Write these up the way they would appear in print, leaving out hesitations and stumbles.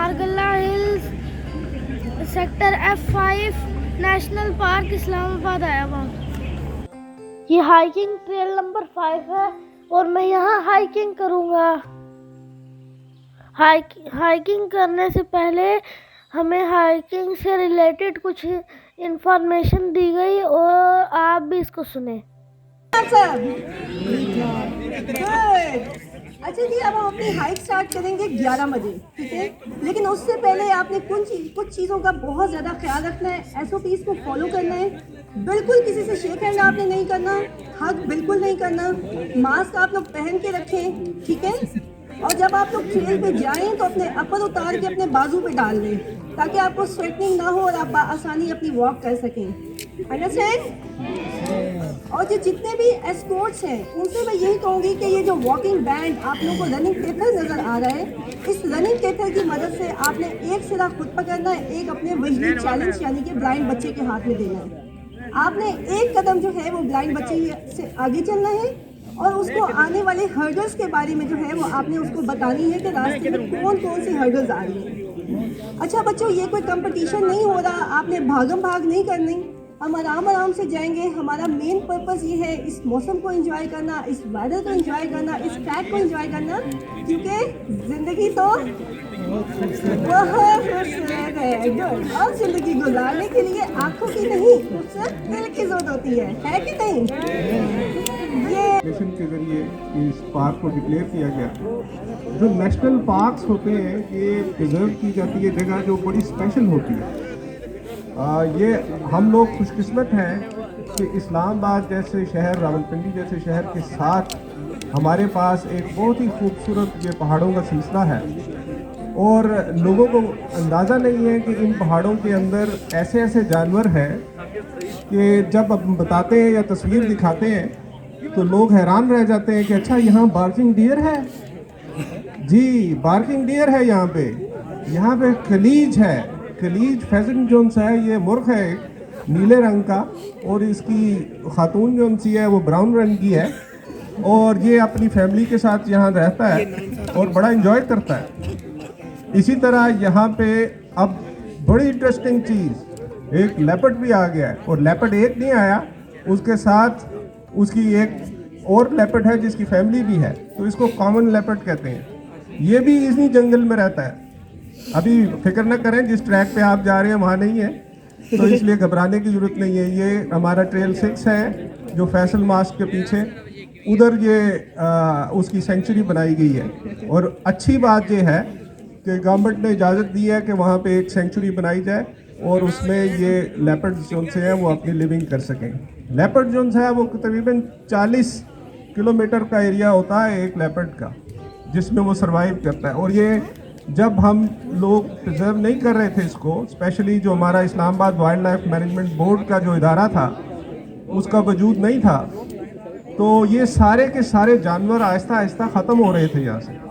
Margalla hills sector F5 national park Islamabad आया हुआ हूँ। ये हाइकिंग ट्रेल नंबर 5 है और मैं यहाँ हाइकिंग करूँगा। हाइकिंग करने से पहले हमें हाइकिंग से रिलेटेड कुछ इंफॉर्मेशन दी गई और आप भी इसको सुने। अच्छा जी, अब हम अपनी हाइक स्टार्ट करेंगे 11 बजे, ठीक है। लेकिन उससे पहले आपने कुछ चीज़ों का बहुत ज़्यादा ख्याल रखना है। SOPs को फॉलो करना है। बिल्कुल किसी से शेक हैंड आपने नहीं करना, हग बिल्कुल नहीं करना। मास्क आप लोग पहन के रखें, ठीक है। और जब आप लोग ट्रेल पे जाएं तो अपने अपर उतार के अपने बाजू पे डाल लें, ताकि आपको स्वेटिंग ना हो और आप आसानी अपनी वॉक कर सकें। अंडरस्टैंड? और जो जितने भी एस्कॉर्ट्स हैं उनसे मैं यही कहूँगी कि ये जो वॉकिंग बैंड आप लोगों को रनिंग टेथर नज़र आ रहा है, इस रनिंग टेथर की मदद से आपने एक सिरा खुद पकड़ना है, एक अपने विजली चैलेंज यानी कि ब्लाइंड बच्चे के हाथ में देना है। आपने एक कदम जो है वो ब्लाइंड बच्चे से आगे चलना है और उसको आने वाले हर्डल्स के बारे में जो है वो आपने उसको बतानी है कि रास्ते में कौन कौन सी हर्डल्स आ रही हैं। अच्छा बच्चों, ये कोई कंपटीशन नहीं हो रहा, आपने भागम भाग नहीं करनी, हम आराम आराम से जाएंगे। हमारा मेन पर्पस ये है इस मौसम को एंजॉय करना, इस वेदर को एंजॉय करना, इस ट्रैक को एंजॉय करना, क्योंकि जिंदगी तो बहुत खूबसूरत है। गुड। और जिंदगी गुजारने के लिए आंखों की नहीं, खूबसूरत दिल की जरूरत होती है कि नहीं? ये मिशन के जरिए इस पार्क को डिक्लेयर किया गया। जो नेशनल पार्क्स होते हैं ये प्रिजर्व की जाती है जगह जो बड़ी स्पेशल होती है। ये हम लोग खुशकिस्मत हैं कि इस्लामाबाद जैसे शहर, रावलपिंडी जैसे शहर के साथ हमारे पास एक बहुत ही खूबसूरत ये पहाड़ों का सिलसिला है और लोगों को अंदाज़ा नहीं है कि इन पहाड़ों के अंदर ऐसे ऐसे जानवर हैं कि जब हम बताते हैं या तस्वीर दिखाते हैं तो लोग हैरान रह जाते हैं कि अच्छा यहाँ बार्किंग डियर है। जी, बार्किंग डियर है यहाँ पे खलीज है, खलीज फेजेंट जोन सा है, ये मुर्ग है नीले रंग का और इसकी खातून जोन सी है वो ब्राउन रंग की है और ये अपनी फैमिली के साथ यहाँ रहता है और बड़ा इंजॉय करता है। इसी तरह यहाँ पे अब बड़ी इंटरेस्टिंग चीज़, एक लेपर्ड भी आ गया है और लेपर्ड एक नहीं आया, उसके साथ उसकी एक और लेपर्ड है जिसकी फैमिली भी है, तो इसको कॉमन लेपर्ड कहते हैं। ये भी इसी जंगल में रहता है। अभी फिक्र न करें, जिस ट्रैक पे आप जा रहे हैं वहाँ नहीं है, तो इसलिए घबराने की ज़रूरत नहीं है। ये हमारा ट्रेल 6 है जो फैसल मास्क के पीछे उधर ये उसकी सेंचुरी बनाई गई है और अच्छी बात ये है कि गवर्नमेंट ने इजाज़त दी है कि वहाँ पे एक सेंचुरी बनाई जाए और उसमें ये लेपर्ड जोन से हैं वो अपनी लिविंग कर सकें। लेपर्ड जोन है वो तकरीबन 40 किलोमीटर का एरिया होता है एक लेपर्ड का, जिसमें वो सरवाइव करता है। और ये जब हम लोग प्रिजर्व नहीं कर रहे थे इसको, स्पेशली जो हमारा Islamabad wild life management board का जो इदारा था उसका वजूद नहीं था, तो ये सारे के सारे जानवर आहिस्ता आहिस्ता ख़त्म हो रहे थे यहाँ से।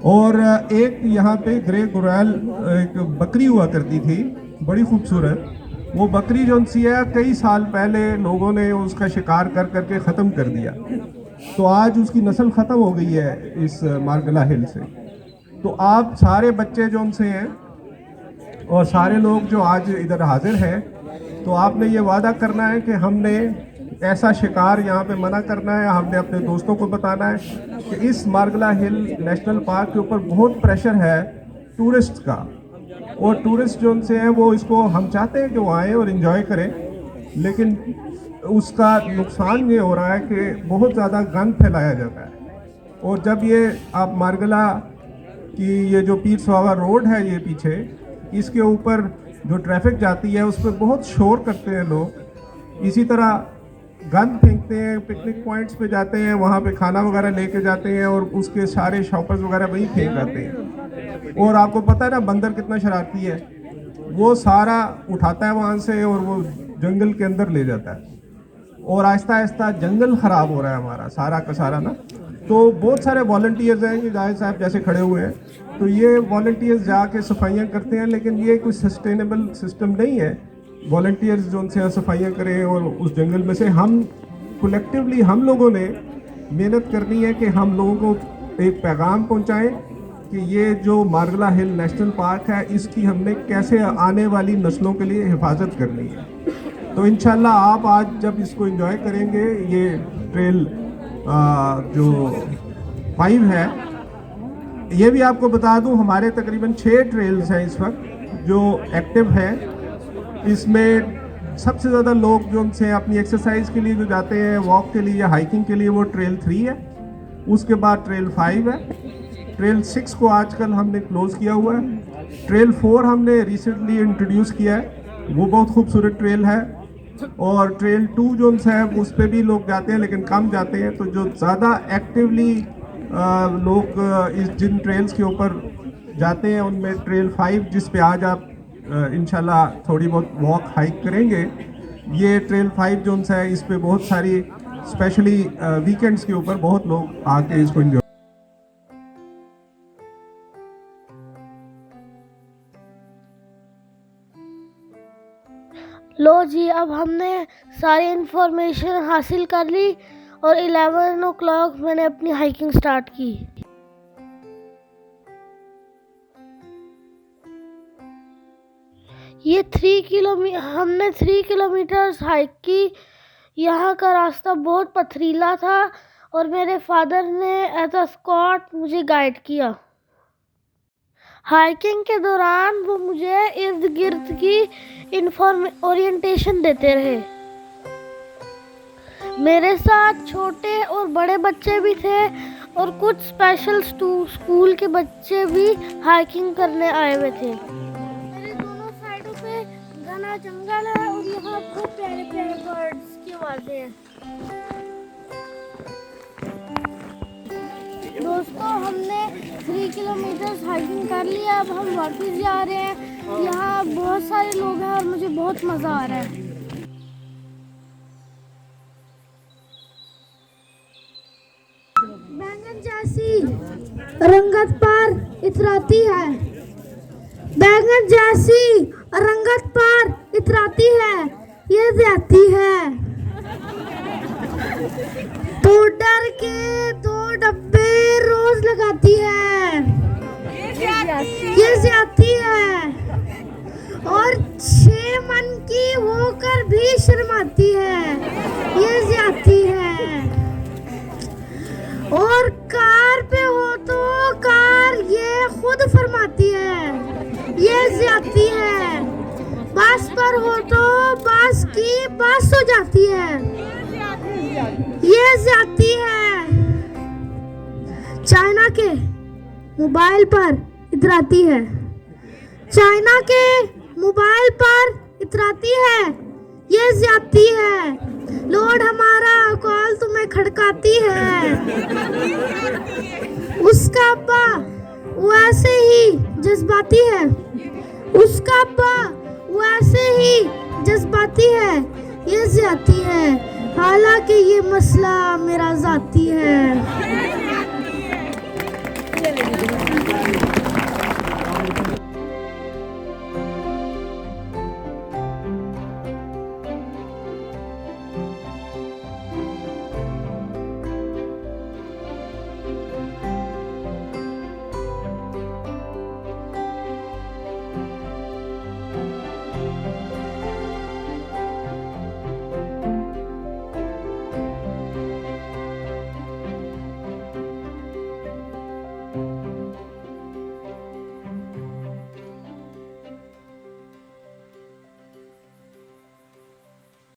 और एक यहाँ पे ग्रे गुरैल एक बकरी हुआ करती थी बड़ी खूबसूरत, वो बकरी जो सी है कई साल पहले लोगों ने उसका शिकार कर करके ख़त्म कर दिया, तो आज उसकी नस्ल ख़त्म हो गई है इस मारगला हिल से। तो आप सारे बच्चे जो उनसे हैं और सारे लोग जो आज इधर हाजिर हैं, तो आपने ये वादा करना है कि हमने ऐसा शिकार यहाँ पे मना करना है। हमने अपने दोस्तों को बताना है कि इस मारगला हिल नेशनल पार्क के ऊपर बहुत प्रेशर है टूरिस्ट का, और टूरिस्ट जो उनसे हैं वो इसको हम चाहते हैं कि वो आएँ और इन्जॉय करें, लेकिन उसका नुकसान ये हो रहा है कि बहुत ज़्यादा गंद फैलाया जाता है। और जब ये आप मारगला की ये जो पीर सुहागा रोड है ये पीछे, इसके ऊपर जो ट्रैफिक जाती है उस पर बहुत शोर करते हैं लोग, इसी तरह गंद फेंकते हैं, पिकनिक पॉइंट्स पे जाते हैं, वहाँ पे खाना वगैरह लेके जाते हैं और उसके सारे शॉपर्स वगैरह वहीं फेंक जाते हैं। और आपको पता है ना बंदर कितना शरारती है, वो सारा उठाता है वहाँ से और वो जंगल के अंदर ले जाता है और आहिस्ता आहिस्ता जंगल ख़राब हो रहा है हमारा सारा का सारा ना। तो बहुत सारे वॉलंटियर्स हैं, ये जाहिर साहब जैसे खड़े हुए हैं, तो ये वॉलंटियर्स जाके सफाइयाँ करते हैं, लेकिन ये कोई सस्टेनेबल सिस्टम नहीं है। वॉलंटियर्स जो उनसे सफाइयाँ करें और उस जंगल में से हम कलेक्टिवली हम लोगों ने मेहनत करनी है कि हम लोगों को एक पैगाम पहुँचाएँ कि ये जो मार्गला हिल नेशनल पार्क है इसकी हमने कैसे आने वाली नस्लों के लिए हिफाजत करनी है। तो इंशाल्लाह आप आज जब इसको एंजॉय करेंगे, ये ट्रेल जो 5 है, ये भी आपको बता दूं हमारे तकरीबन 6 ट्रेल्स हैं इस वक्त जो एक्टिव है। इसमें सबसे ज़्यादा लोग जो उनसे अपनी एक्सरसाइज के लिए जो जाते हैं, वॉक के लिए या हाइकिंग के लिए, वो ट्रेल 3 है। उसके बाद ट्रेल 5 है। ट्रेल 6 को आजकल हमने क्लोज़ किया हुआ है। ट्रेल 4 हमने रिसेंटली इंट्रोड्यूस किया है, वो बहुत खूबसूरत ट्रेल है। और ट्रेल 2 जो है उस पर भी लोग जाते हैं लेकिन कम जाते हैं। तो जो ज़्यादा एक्टिवली लोग जिन ट्रेल्स के ऊपर जाते हैं उनमें ट्रेल 5, जिस पे आज आप इंशाल्लाह थोड़ी बहुत वॉक हाइक करेंगे, ये ट्रेल 5 जो है इस पे बहुत सारी स्पेशली वीकेंड्स के ऊपर बहुत लोग आके इसको एंजॉय। लो जी, अब हमने सारी इन्फॉर्मेशन हासिल कर ली और 11 o'clock मैंने अपनी हाइकिंग स्टार्ट की। ये 3 किलोमीटर हमने 3 किलोमीटर हाइक की। यहाँ का रास्ता बहुत पथरीला था और मेरे फादर ने एज अ स्कॉट मुझे गाइड किया। हाइकिंग के दौरान वो मुझे इर्द गिर्द की ओरिएंटेशन देते रहे। मेरे साथ छोटे और बड़े बच्चे भी थे और कुछ स्पेशल स्कूल के बच्चे भी हाइकिंग करने आए हुए थे। मेरे दोनों साइडों पे घना जंगल है और यहाँ खूब प्यारे प्यारे बर्ड्स की आवाजें हैं। दोस्तों, हमने 3 किलोमीटर हाइकिंग कर लिया। अब हम वापस जा रहे हैं। यहाँ बहुत सारे लोग हैं और मुझे बहुत मज़ा आ रहा है। बैंगन जैसी रंगत पर इतराती है, बैंगन जैसी रंगत पर इतराती है, ये ज्यादती है। पाउडर के 2 डब्बे रोज लगाती है, ये ज्यादती है। और 6 मन की होकर भी शर्माती है, ये ज्यादती है। और कार पे हो तो कार ये खुद फरमाती है, ये ज्यादती है। बस पर हो तो बस की बस हो जाती है, ये ज्यादती है। चाइना के मोबाइल पर इतराती है, चाइना के मोबाइल पर इतराती है, ये ज्यादती है। लॉर्ड हमारा कॉल तुम्हें खड़काती है। उसका अब्बा वैसे ही जज्बाती है, उसका अब्बा वैसे ही जज्बाती है, ये ज्यादती है। हालांकि ये मसला मेरा जाती है।